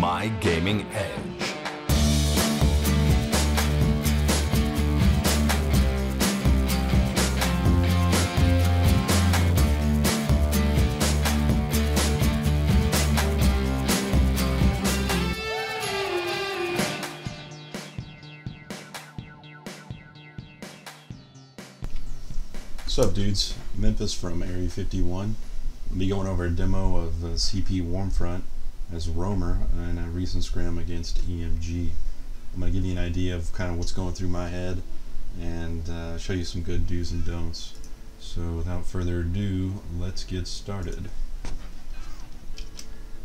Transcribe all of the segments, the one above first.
my gaming edge. What's up, dudes? Memphis from Area 51. I'll be going over a demo of CP Warmfront as roamer in a recent scrim against EMG. I'm going to give you an idea of kind of what's going through my head and show you some good do's and don'ts. So without further ado, let's get started.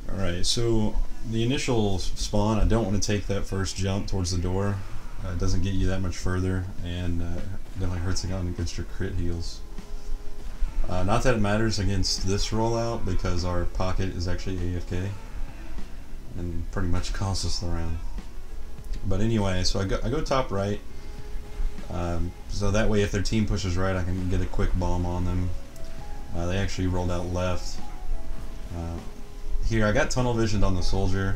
Alright, so the initial spawn, I don't want to take that first jump towards the door. It doesn't get you that much further, and definitely hurts against your crit heals. Not that it matters against this rollout, because our pocket is actually AFK and pretty much costs us the round. But anyway, so I go top right, so that way if their team pushes right, I can get a quick bomb on them. They actually rolled out left. Here I got tunnel visioned on the soldier.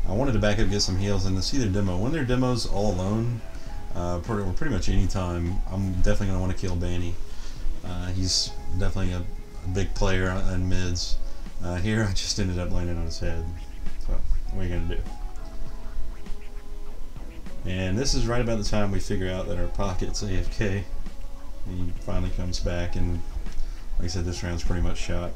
I wanted to back up, get some heals, and to see their demo. When their demo's all alone, pretty much any time, I'm definitely going to want to kill Banny. He's definitely a big player in mids. Here I just ended up landing on his head. So, what are you going to do? And this is right about the time we figure out that our pocket's AFK. He finally comes back, and like I said, this round's pretty much shot.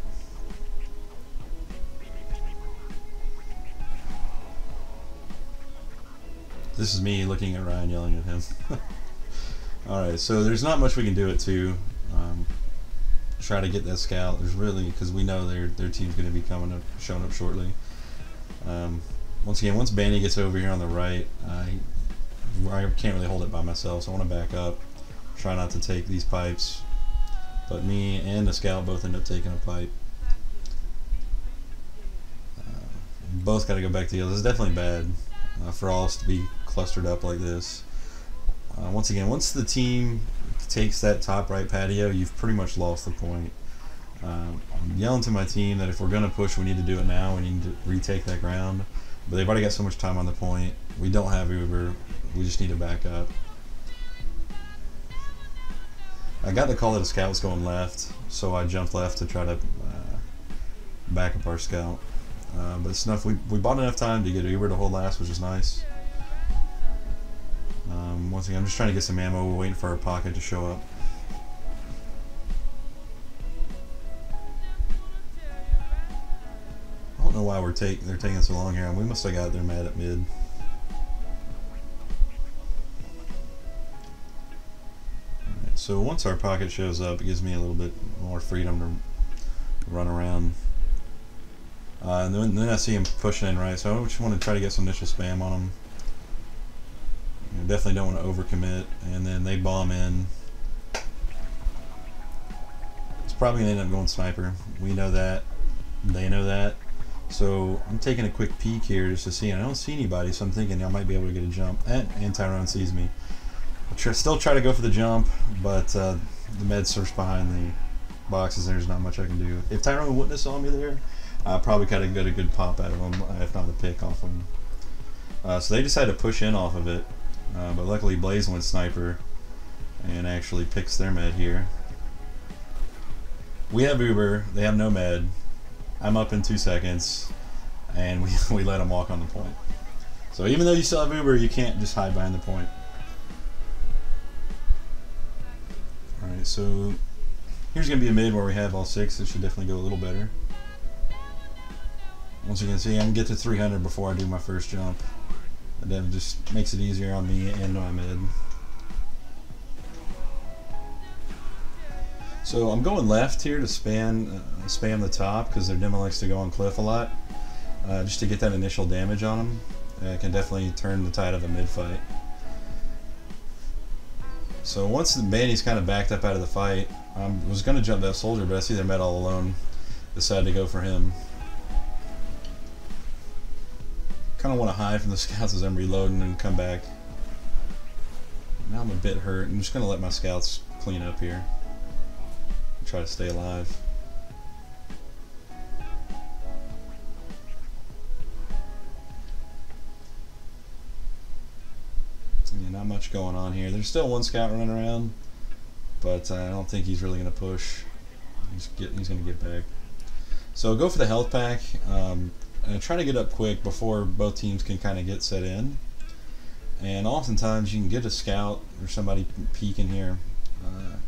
This is me looking at Ryan yelling at him. Alright, so there's not much we can do at 2. Try to get that scout. There's really, because we know their team's going to be showing up shortly. Once again, once Banny gets over here on the right, I can't really hold it by myself, so I want to back up. Try not to take these pipes. But me and the scout both end up taking a pipe. Both got to go back to heal. This is definitely bad for all us to be clustered up like this. Once again, once the team takes that top right patio, you've pretty much lost the point. I'm yelling to my team that if we're going to push, we need to do it now. We need to retake that ground. But they've already got so much time on the point. We don't have Uber. We just need to back up. I got the call that a scout was going left, so I jumped left to try to back up our scout. But it's enough. We bought enough time to get Uber to hold last, which is nice. Once again, I'm just trying to get some ammo. We're waiting for our pocket to show up. I don't know why they're taking so long here. We must have got their mad at mid. Alright, so once our pocket shows up, it gives me a little bit more freedom to run around. And then I see him pushing in right, so I just want to try to get some initial spam on him. I definitely don't want to overcommit, and then they bomb in. It's probably going to end up going sniper. We know that. They know that. So I'm taking a quick peek here just to see, and I don't see anybody, so I'm thinking I might be able to get a jump. And Tyrone sees me. I still try to go for the jump, but the med surfs behind the boxes, there's not much I can do. If Tyrone wouldn't have saw me there, I probably could have got a good pop out of him, if not a pick off him. So they decided to push in off of it, but luckily Blaze went sniper and actually picks their med here. We have Uber, they have no med. I'm up in 2 seconds, and we let them walk on the point. So even though you still have Uber, you can't just hide behind the point. Alright, so here's going to be a mid where we have all 6. It should definitely go a little better. Once you can see, I can get to 300 before I do my first jump. And then it just makes it easier on me and my mid. So I'm going left here to spam the top, because their demo likes to go on cliff a lot. Just to get that initial damage on them. It can definitely turn the tide of a mid fight. So once the Banny's kind of backed up out of the fight, I was going to jump that soldier, but I see their med all alone. Decided to go for him. Kind of want to hide from the scouts as I'm reloading and come back. Now I'm a bit hurt. I'm just going to let my scouts clean up here. Try to stay alive. much going on here. There's still one scout running around, but I don't think he's really going to push. He's going to get back. So go for the health pack. And try to get up quick before both teams can kind of get set in. And oftentimes you can get a scout or somebody peeking here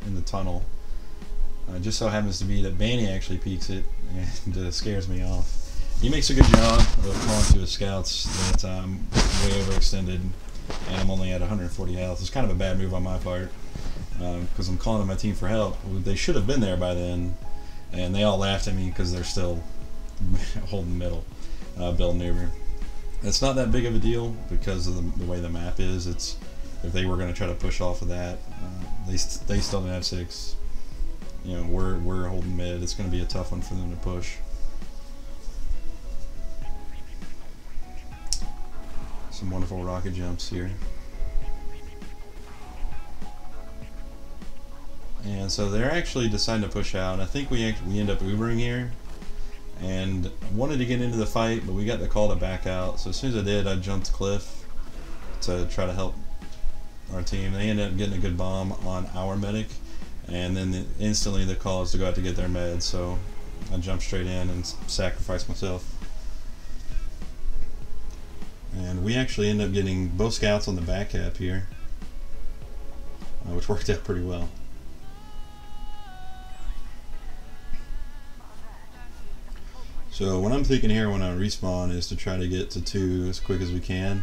in the tunnel. Just so happens to be that Banny actually peeks it and scares me off. He makes a good job of calling to his scouts that I'm way overextended and I'm only at 140 health. It's kind of a bad move on my part because I'm calling to my team for help. They should have been there by then, and they all laughed at me because they're still holding middle, building Uber. It's not that big of a deal because of the way the map is. It's if they were going to try to push off of that, they still don't have 6. You know, we're holding mid. It's going to be a tough one for them to push. Some wonderful rocket jumps here. And so they're actually deciding to push out. I think we end up Ubering here. And wanted to get into the fight, but we got the call to back out. So as soon as I did, I jumped the cliff to try to help our team. They ended up getting a good bomb on our medic. And then instantly the call is to go out to get their meds. So I jumped straight in and sacrificed myself. And we actually ended up getting both scouts on the back cap here, which worked out pretty well. So what I'm thinking here when I respawn is to try to get to 2 as quick as we can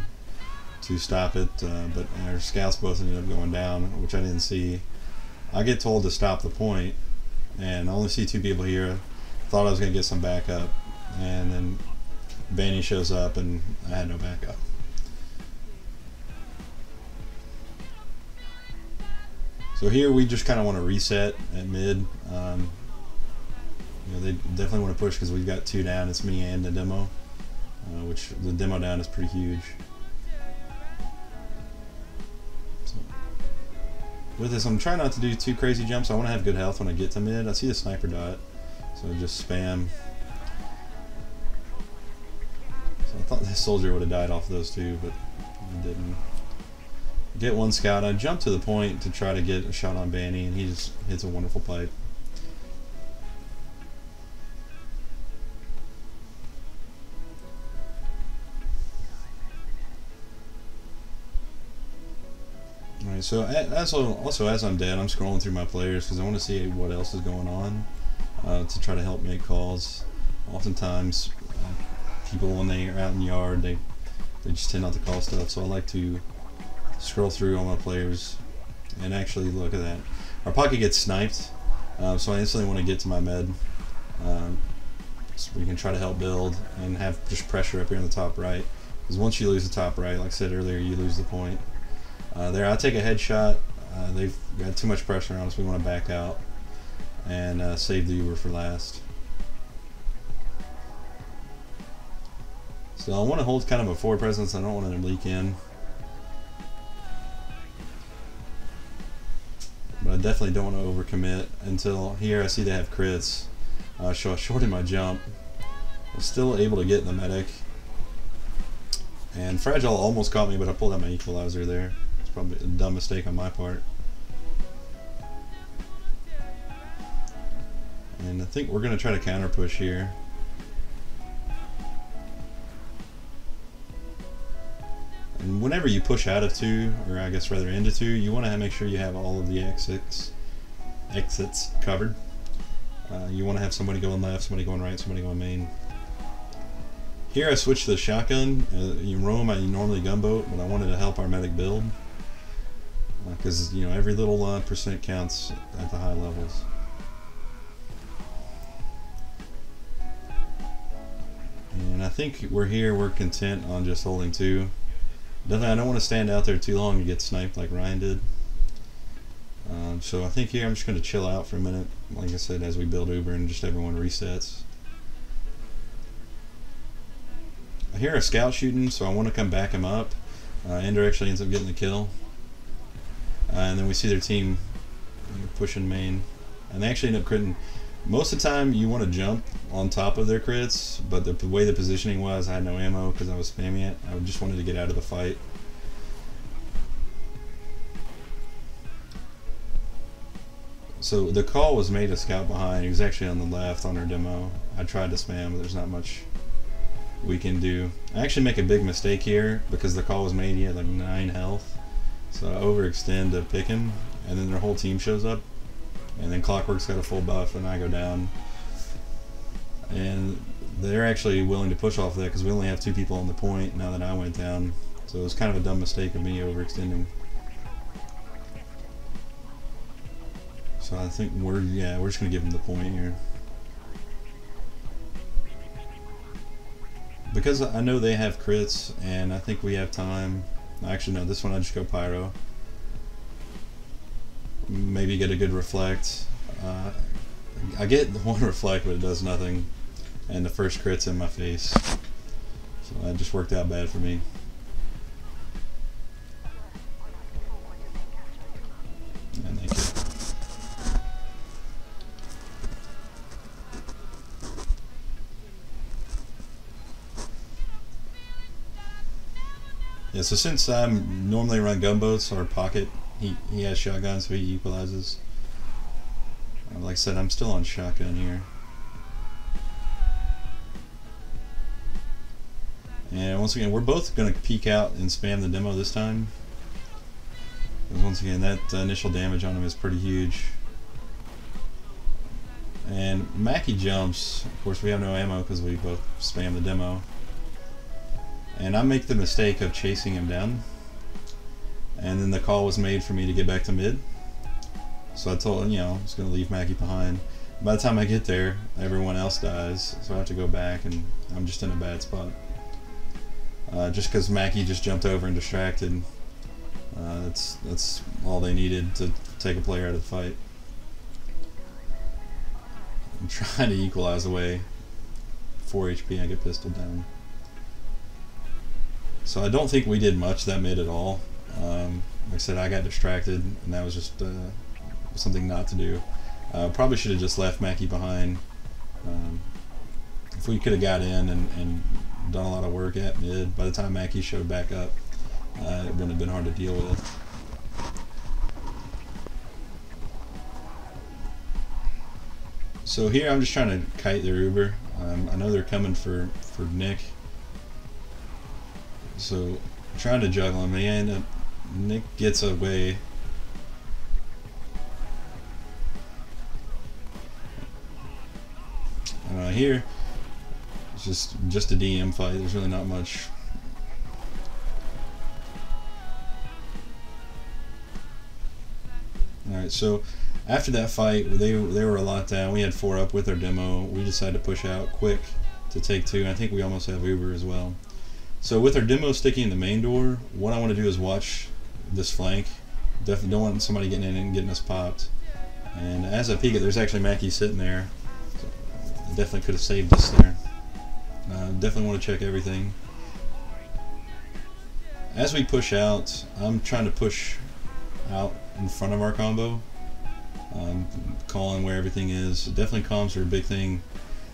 to stop it, but our scouts both ended up going down, which I didn't see. I get told to stop the point, and I only see 2 people here. Thought I was going to get some backup, and then Banny shows up and I had no backup. So here we just kind of want to reset at mid. You know, they definitely want to push because we've got 2 down. It's me and the demo, which the demo down is pretty huge. So with this, I'm trying not to do too crazy jumps. I want to have good health when I get to mid. I see the sniper dot, so I just spam. So I thought this soldier would have died off of those 2, but he didn't. Get 1 scout. I jump to the point to try to get a shot on Banny, and he just hits a wonderful pipe. Alright, so also as I'm dead, I'm scrolling through my players because I want to see what else is going on to try to help make calls. Oftentimes, people when they are out in the yard, they just tend not to call stuff, so I like to scroll through all my players and actually look at that. Our pocket gets sniped, so I instantly want to get to my med so we can try to help build and have just pressure up here in the top right, because once you lose the top right, like I said earlier, you lose the point. There I take a headshot. They've got too much pressure on us. We want to back out and save the Uber for last. So I want to hold kind of a forward presence. I don't want them to leak in. But I definitely don't want to overcommit until here I see they have crits. So I shorted my jump. I'm still able to get in the medic. And Fragile almost caught me, but I pulled out my equalizer there. It's probably a dumb mistake on my part. And I think we're going to try to counter push here. And whenever you push out of 2, or I guess rather into 2, you want to make sure you have all of the exits covered. You want to have somebody going left, somebody going right, somebody going main. Here I switched to the shotgun. In Rome I normally gunboat, but I wanted to help our medic build. Because you know, every little percent counts at the high levels. And I think we're content on just holding 2. Definitely, I don't want to stand out there too long and get sniped like Ryan did. So I think here I'm just going to chill out for a minute, like I said, as we build Uber and just everyone resets. I hear a scout shooting, so I want to come back him up. Ender actually ends up getting the kill. And then we see their team pushing main. And they actually end up critting. Most of the time you want to jump on top of their crits, but the way the positioning was, I had no ammo because I was spamming it. I just wanted to get out of the fight. So the call was made to scout behind. He was actually on the left on our demo. I tried to spam, but there's not much we can do. I actually make a big mistake here because the call was made. He had like 9 health. So I overextend to pick him, and then their whole team shows up. And then Clockwork's got a full buff, and I go down. And they're actually willing to push off that because we only have 2 people on the point now that I went down. So it was kind of a dumb mistake of me overextending. So I think we're just gonna give them the point here. Because I know they have crits, and I think we have time. Actually, no, this one I just go Pyro. Maybe get a good reflect. I get one reflect, but it does nothing. And the first crit's in my face. So that just worked out bad for me. And thank you. Yeah, so since I'm normally run gunboats or pocket, he has shotgun, so he equalizes. Like I said, I'm still on shotgun here. And once again, we're both going to peek out and spam the demo this time. Because once again, that initial damage on him is pretty huge. And Mackie jumps. Of course, we have no ammo because we both spam the demo. And I make the mistake of chasing him down. And then the call was made for me to get back to mid. So I told him, I was going to leave Mackie behind. By the time I get there, everyone else dies. So I have to go back, and I'm just in a bad spot. Just because Mackie just jumped over and distracted. That's all they needed to take a player out of the fight. I'm trying to equalize away. 4 HP, I get pistol down. So I don't think we did much that mid at all. Like I said, I got distracted, and that was just something not to do. Probably should have just left Mackie behind. If we could have got in and done a lot of work at mid, by the time Mackie showed back up, it wouldn't have been hard to deal with. So here I'm just trying to kite their Uber. I know they're coming for Nick. So I'm trying to juggle him, and Nick gets away. Here it's just a DM fight. There's really not much. Alright, so after that fight, they were a lot down. We had 4 up with our demo. We decided to push out quick to take 2, and I think we almost have Uber as well. So with our demo sticking in the main door, what I want to do is watch this flank. Definitely don't want somebody getting in and getting us popped. And as I peek it, there's actually Mackie sitting there. So I definitely could have saved us there. Definitely want to check everything. As we push out, I'm trying to push out in front of our combo. Calling where everything is. Definitely comms are a big thing.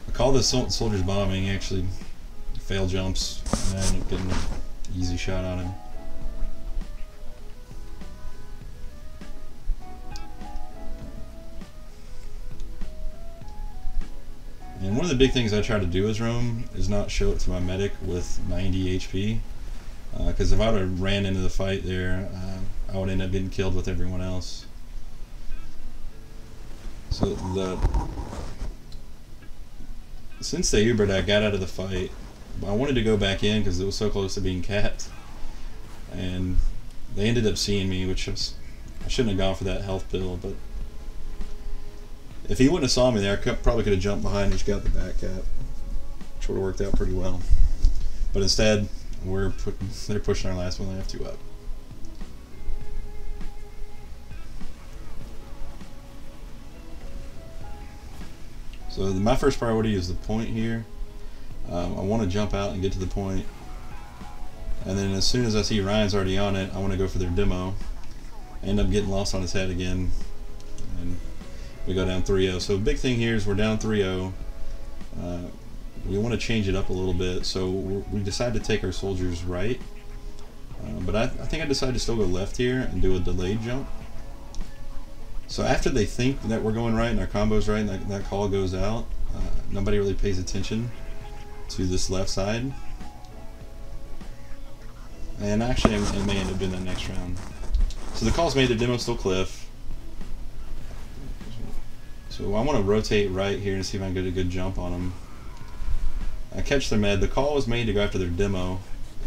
I call this soldiers bombing. Actually fail jumps, and I end up getting an easy shot on him. And one of the big things I try to do as roam is not show it to my medic with 90 HP, because if I would have ran into the fight there, I would end up getting killed with everyone else. So since they Ubered, I got out of the fight. I wanted to go back in because it was so close to being capped, and they ended up seeing me, which was, I shouldn't have gone for that health bill, but if he wouldn't have saw me there, I probably could have jumped behind and just got the back cap, which would have worked out pretty well. But instead, they're pushing our last one. They have 2 up. So my first priority is the point here. I want to jump out and get to the point, and then as soon as I see Ryan's already on it, I want to go for their demo. I end up getting lost on his head again, and we go down 3-0. So the big thing here is we're down 3-0. We want to change it up a little bit, so we decided to take our soldiers right, but I think I decided to still go left here and do a delayed jump. So after they think that we're going right and our combo's right and that call goes out, nobody really pays attention to this left side. And actually it may end up being the next round. So the call's made, the demo's still cliff. So I want to rotate right here and see if I can get a good jump on them. I catch their med. The call was made to go after their demo,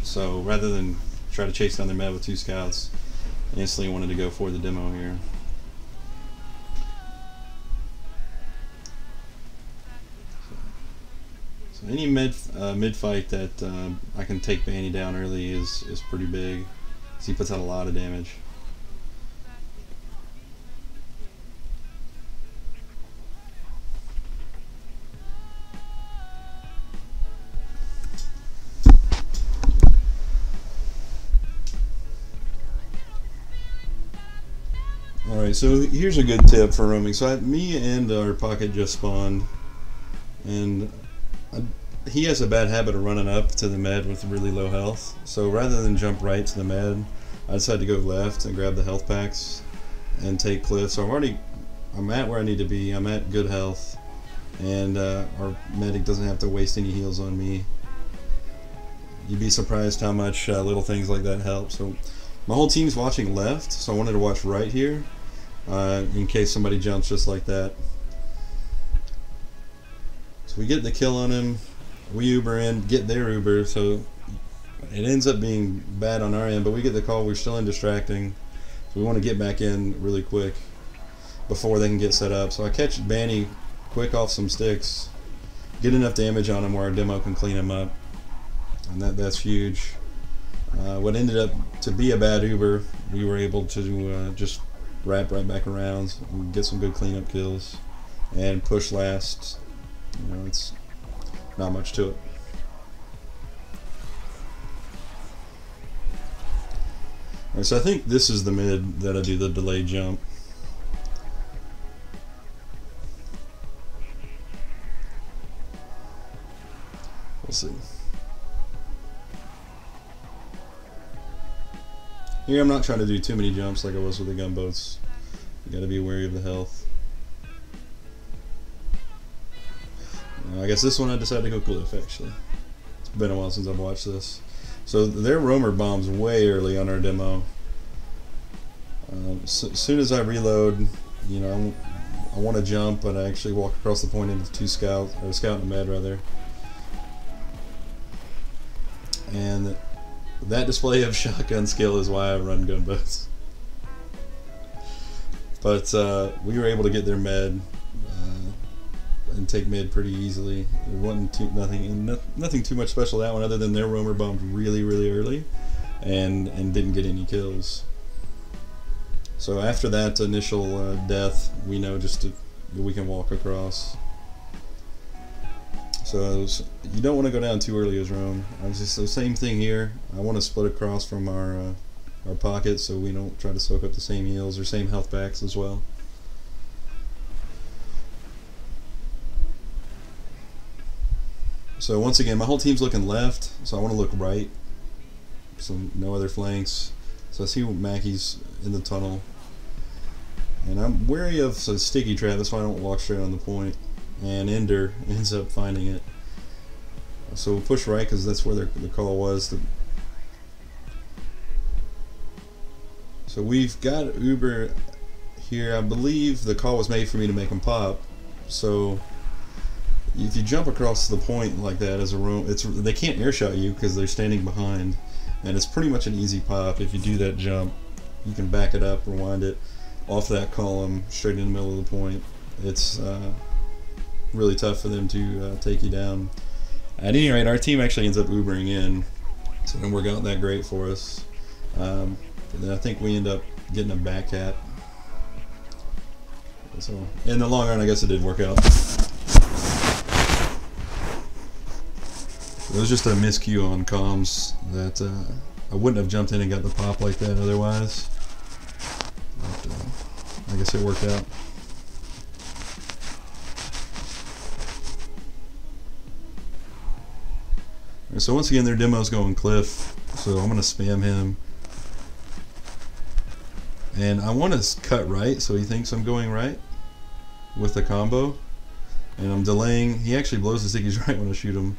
so rather than try to chase down their med with 2 scouts, I instantly wanted to go for the demo here. So any mid fight that I can take Banny down early is pretty big. So he puts out a lot of damage. Alright, so here's a good tip for roaming. So me and our pocket just spawned, and he has a bad habit of running up to the med with really low health. So rather than jump right to the med, I decided to go left and grab the health packs and take cliff. So I'm at where I need to be. I'm at good health, and our medic doesn't have to waste any heals on me. You'd be surprised how much little things like that help. So my whole team's watching left, so I wanted to watch right here. In case somebody jumps just like that. So we get the kill on him, we Uber in, get their Uber, so it ends up being bad on our end, but we get the call, we're still in distracting, so we want to get back in really quick before they can get set up. So I catch Banny quick off some sticks, get enough damage on him where our demo can clean him up, and that's huge. What ended up to be a bad Uber, we were able to just wrap right back around, get some good cleanup kills, and push last. You know, it's not much to it. Alright, so I think this is the mid that I do the delayed jump. We'll see. Here I'm not trying to do too many jumps like I was with the gunboats. You gotta be wary of the health. I guess this one I decided to go cliff actually. It's been a while since I've watched this. So their roamer bombs way early on our demo. As soon as I reload, you know, I want to jump, but I actually walk across the point into 2 scouts, or a scout and a med rather. And that display of shotgun skill is why I run gunboats. But we were able to get their med and take mid pretty easily. There wasn't nothing too much special that one, other than their roamer bombed really early and didn't get any kills. So after that initial death, we know we can walk across. So you don't want to go down too early as roam. So same thing here. I want to split across from our pocket so we don't try to soak up the same heals or same health packs as well. So once again, my whole team's looking left, so I want to look right. So no other flanks. So I see Mackey's in the tunnel, and I'm wary of a sticky trap. That's why I don't walk straight on the point. And Ender ends up finding it. So we'll push right because that's where the call was. So we've got Uber here. I believe the call was made for me to make them pop. So if you jump across the point like that as a roam, they can't airshot you because they're standing behind, and it's pretty much an easy pop. If you do that jump, you can back it up, rewind it off that column straight in the middle of the point. It's really tough for them to take you down. At any rate, our team actually ends up Ubering in, so it didn't work out that great for us. And then I think we end up getting a back hat. So in the long run, I guess it did work out. It was just a miscue on comms that I wouldn't have jumped in and got the pop like that otherwise. But, I guess it worked out. Right, so once again, their demo's going cliff, so I'm going to spam him. And I want to cut right, so he thinks I'm going right with the combo. And I'm delaying. He actually blows the stickies right when I shoot him.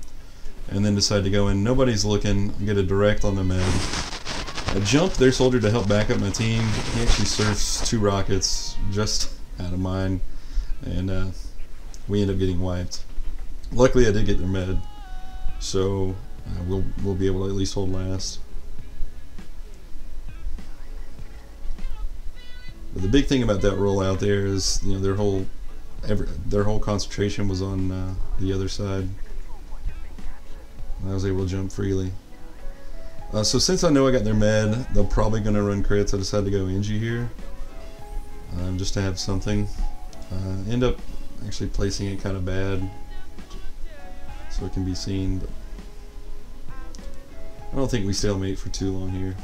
And then decide to go in. Nobody's looking. Get a direct on the med. I jumped their soldier to help back up my team. He actually surfs 2 rockets just out of mine. And we end up getting wiped. Luckily I did get their med. So we'll be able to at least hold last. But the big thing about that rollout there is, you know, their whole concentration was on the other side. I was able to jump freely. So since I know I got their med, they're probably going to run crits. I decided to go MGE here, just to have something. End up actually placing it kind of bad, so it can be seen. But I don't think we stalemate for too long here.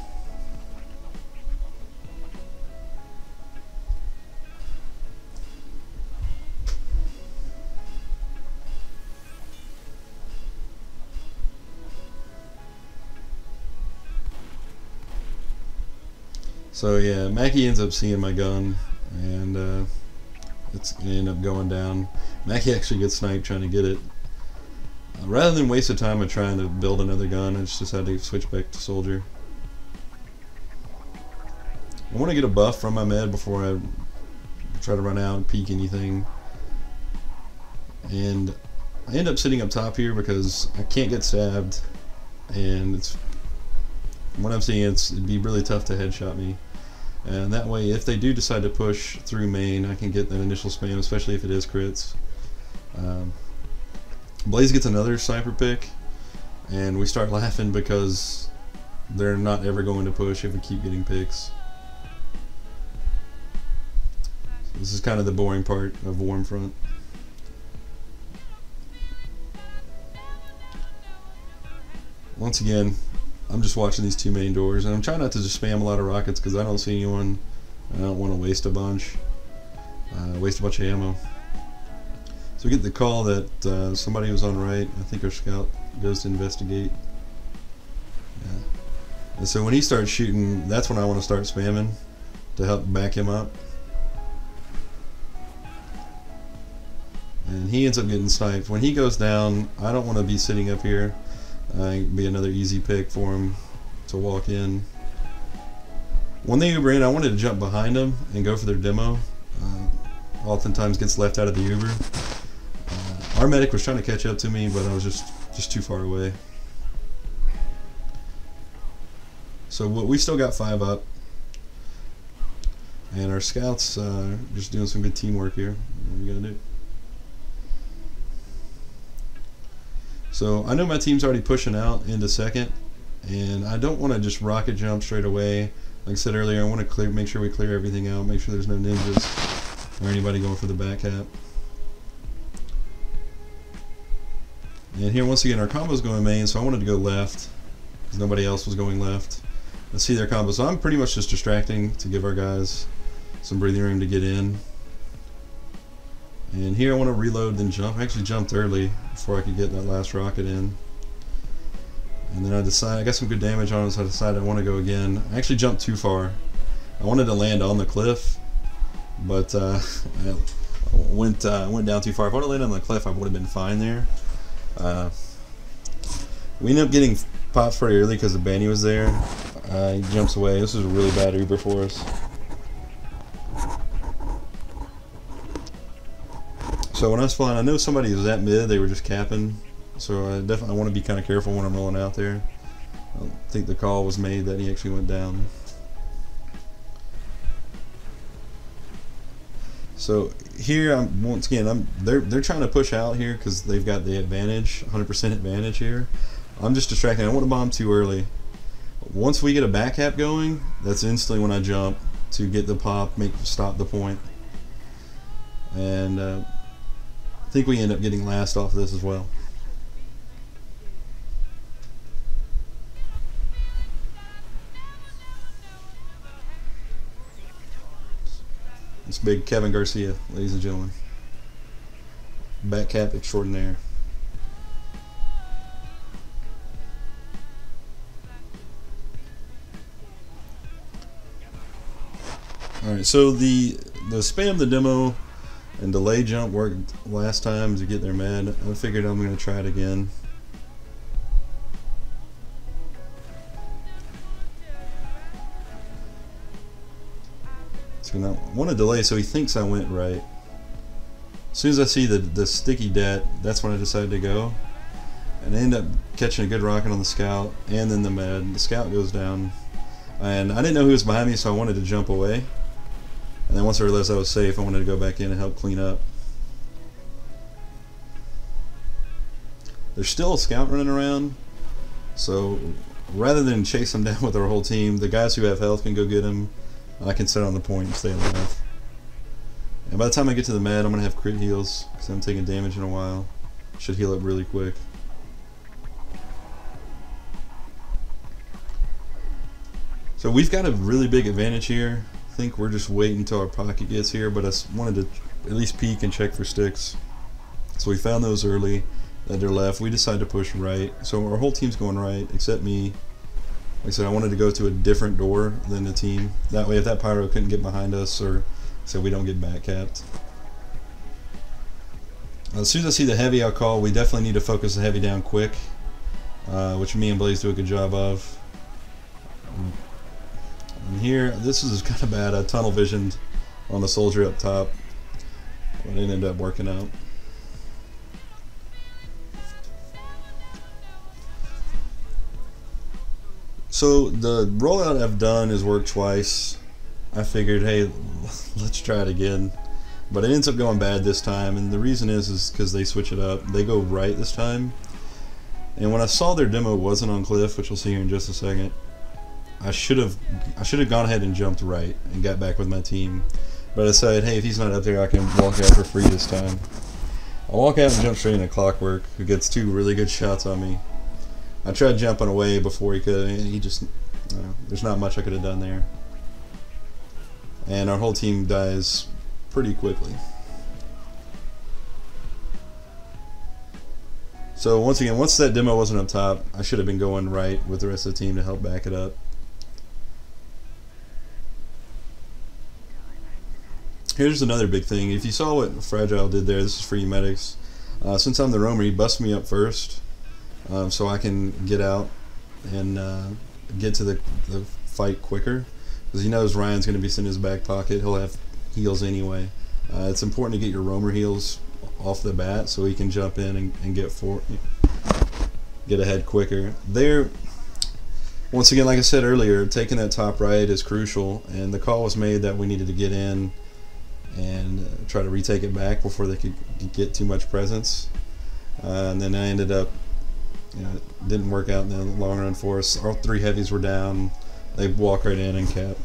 So yeah, Mackie ends up seeing my gun, and it's gonna end up going down. Mackie actually gets sniped trying to get it. Rather than waste the time of trying to build another gun, I just decided to switch back to soldier. I want to get a buff from my med before I try to run out and peek anything. And I end up sitting up top here because I can't get stabbed, and it's, what I'm seeing, it'd be really tough to headshot me. And that way, if they do decide to push through main, I can get that initial spam, especially if it is crits. Blaze gets another sniper pick, and we start laughing because they're not ever going to push if we keep getting picks. So this is kind of the boring part of Warmfront. Once again, I'm just watching these 2 main doors, and I'm trying not to just spam a lot of rockets because I don't see anyone. I don't want to waste a bunch of ammo. So we get the call that somebody was on right. I think our scout goes to investigate. Yeah. And so when he starts shooting, that's when I want to start spamming to help back him up. And he ends up getting sniped. When he goes down, I don't want to be sitting up here. It'd be another easy pick for him to walk in. When they Uber in, I wanted to jump behind them and go for their demo. Oftentimes gets left out of the Uber. Our medic was trying to catch up to me, but I was just too far away. So we still got 5 up, and our scouts just doing some good teamwork here. What are we gonna do? So I know my team's already pushing out into second, and I don't want to just rocket jump straight away. Like I said earlier, I want to make sure we clear everything out, make sure there's no ninjas or anybody going for the back cap. And here once again our combo's going main, so I wanted to go left because nobody else was going left. Let's see their combo. So I'm pretty much just distracting to give our guys some breathing room to get in. And here I want to reload then jump. I actually jumped early before I could get that last rocket in. And then I got some good damage on it, so I decided I want to go again. I actually jumped too far. I wanted to land on the cliff, but I went down too far. If I would have landed on the cliff, I would have been fine there. We ended up getting popped pretty early because the Banny was there. He jumps away. This was a really bad Uber for us. So when I was flying, I know somebody was at mid. They were just capping. So I definitely want to be kind of careful when I'm rolling out there. I don't think the call was made that he actually went down. So here, once again, they're trying to push out here because they've got the advantage, 100% advantage here. I'm just distracting. I don't want to bomb too early. Once we get a back cap going, that's instantly when I jump to get the pop, stop the point. And I think we end up getting last off of this as well. It's big Kevin Garcia, ladies and gentlemen. Back cap extraordinaire. Alright, so the spam the demo and delay jump worked last time to get their med. I figured I'm going to try it again. So I want to delay so he thinks I went right. As soon as I see the sticky det, that's when I decided to go. And I end up catching a good rocket on the scout and then the med. The scout goes down. And I didn't know who was behind me, so I wanted to jump away. And then once I realized I was safe, I wanted to go back in and help clean up. There's still a scout running around, so rather than chase him down with our whole team, the guys who have health can go get him. I can sit on the point and stay alive. And by the time I get to the med, I'm going to have crit heals, because I'm taking damage in a while. Should heal up really quick. So we've got a really big advantage here. I think we're just waiting until our pocket gets here, but I wanted to at least peek and check for sticks. So we found those early at their left. We decided to push right. So our whole team's going right, except me. Like I said, I wanted to go to a different door than the team. That way if that pyro couldn't get behind us, or so we don't get back capped. As soon as I see the heavy, I'll call. We definitely need to focus the heavy down quick, which me and Blaze do a good job of. And here, this is kind of bad. I tunnel visioned on the soldier up top, but it ended up working out. So the rollout I've done has worked twice. I figured, hey, let's try it again. But it ends up going bad this time, and the reason is because they switch it up. They go right this time. And when I saw their demo wasn't on cliff, which we'll see here in just a second, I should have gone ahead and jumped right and got back with my team. But I decided, hey, if he's not up there, I can walk out for free this time. I'll walk out and jump straight into Clockwork, who gets two really good shots on me. I tried jumping away before he could, and he just, there's not much I could have done there. And our whole team dies pretty quickly. So once again, once that demo wasn't up top, I should have been going right with the rest of the team to help back it up. Here's another big thing. If you saw what Fragile did there, this is for you medics. Since I'm the roamer, he busts me up first, so I can get out and get to the fight quicker. Because he knows Ryan's going to be in his back pocket. He'll have heals anyway. It's important to get your roamer heals off the bat so he can jump in and get ahead quicker. There, once again, like I said earlier, taking that top right is crucial, and the call was made that we needed to get in and try to retake it back before they could get too much presence. And then I ended up, it didn't work out in the long run for us. All three heavies were down. They walk right in and cap.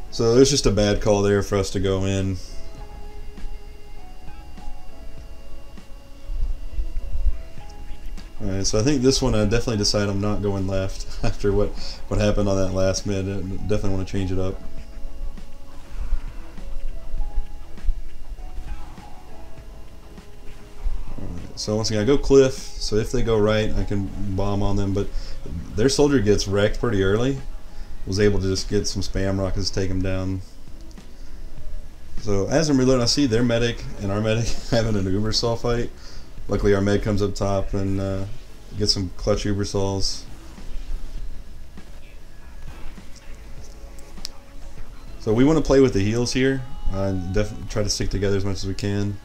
So there's just a bad call there for us to go in. Alright, so I think this one I definitely decide I'm not going left after what happened on that last mid. I definitely want to change it up. So once again, I go cliff, so if they go right, I can bomb on them, but their soldier gets wrecked pretty early. Was able to just get some spam rockets to take them down. So as I'm reloading, I see their medic and our medic having an Ubersol fight. Luckily our med comes up top and gets some clutch Ubersols. So we want to play with the heals here. Definitely try to stick together as much as we can.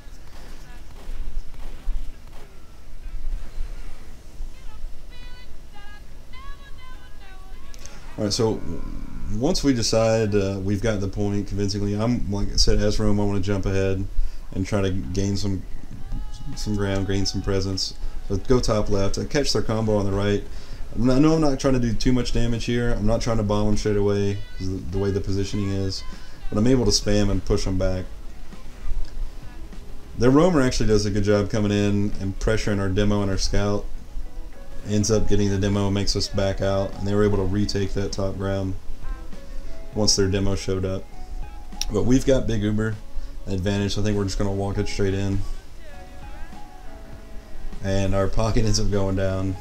Alright, so once we decide we've got the point convincingly, like I said, as roam, I want to jump ahead and try to gain some ground, gain some presence. So go top left. I catch their combo on the right. I know I'm not trying to do too much damage here. I'm not trying to bomb them straight away, the way the positioning is, but I'm able to spam and push them back. Their roamer actually does a good job coming in and pressuring our demo and our scout. Ends up getting the demo, makes us back out, and they were able to retake that top ground once their demo showed up. But we've got big Uber advantage, so I think we're just going to walk it straight in. And our pocket ends up going down.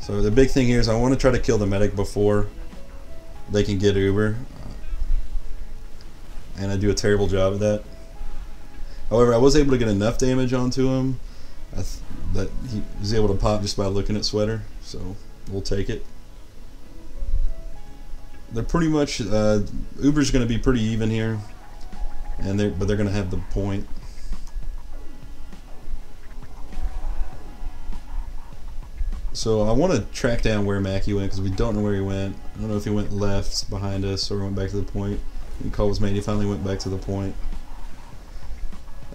So the big thing here is I want to try to kill the medic before they can get Uber, and I do a terrible job of that. However, I was able to get enough damage onto him that he was able to pop just by looking at Sweater, so we'll take it. They're pretty much Uber's going to be pretty even here, and but they're going to have the point. So I want to track down where Mackie went because we don't know where he went. I don't know if he went left behind us or went back to the point. He called his mate. He finally went back to the point.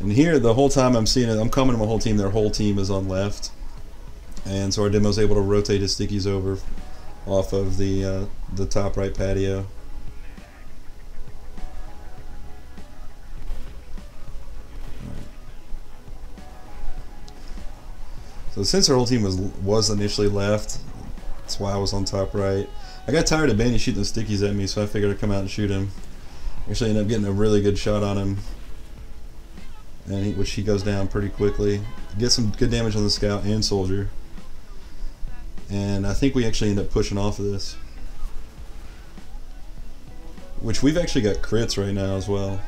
And here, the whole time I'm seeing it, I'm coming to my whole team. Their whole team is on left, and so our demo's able to rotate his stickies over off of the top right patio. So since our whole team was initially left, that's why I was on top right. I got tired of Benny shooting the stickies at me, so I figured I'd come out and shoot him. Actually ended up getting a really good shot on him, and which he goes down pretty quickly. Get some good damage on the scout and soldier. And I think we actually end up pushing off of this, which we've actually got crits right now as well.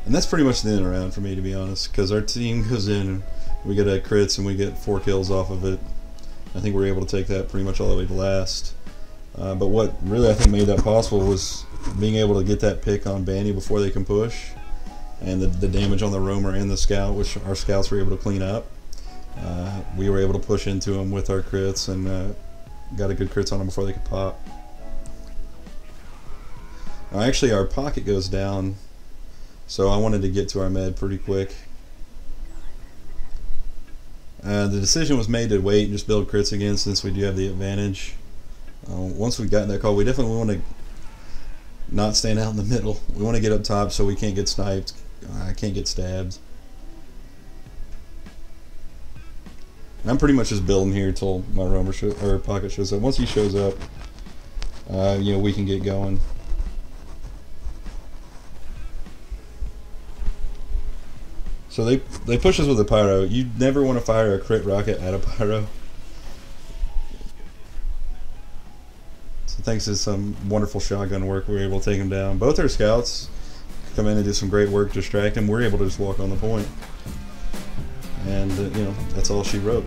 And that's pretty much the end around for me, to be honest, because our team goes in, we get a crits and we get 4 kills off of it. I think we're able to take that pretty much all the way to last. But what really I think made that possible was being able to get that pick on Bandy before they can push, and the damage on the roamer and the scout, which our scouts were able to clean up. We were able to push into them with our crits and got a good crits on them before they could pop. Now actually our pocket goes down, so I wanted to get to our med pretty quick. The decision was made to wait and just build crits again since we do have the advantage. Once we got that call, we definitely want to not stand out in the middle. We want to get up top so we can't get sniped. I can't get stabbed. And I'm pretty much just building here until my roamer or pocket shows up. Once he shows up, you know, we can get going. So they push us with a pyro. You never want to fire a crit rocket at a pyro. So thanks to some wonderful shotgun work, we were able to take him down. Both our scouts come in and do some great work, distract him. We're able to just walk on the point. And, you know, that's all she wrote.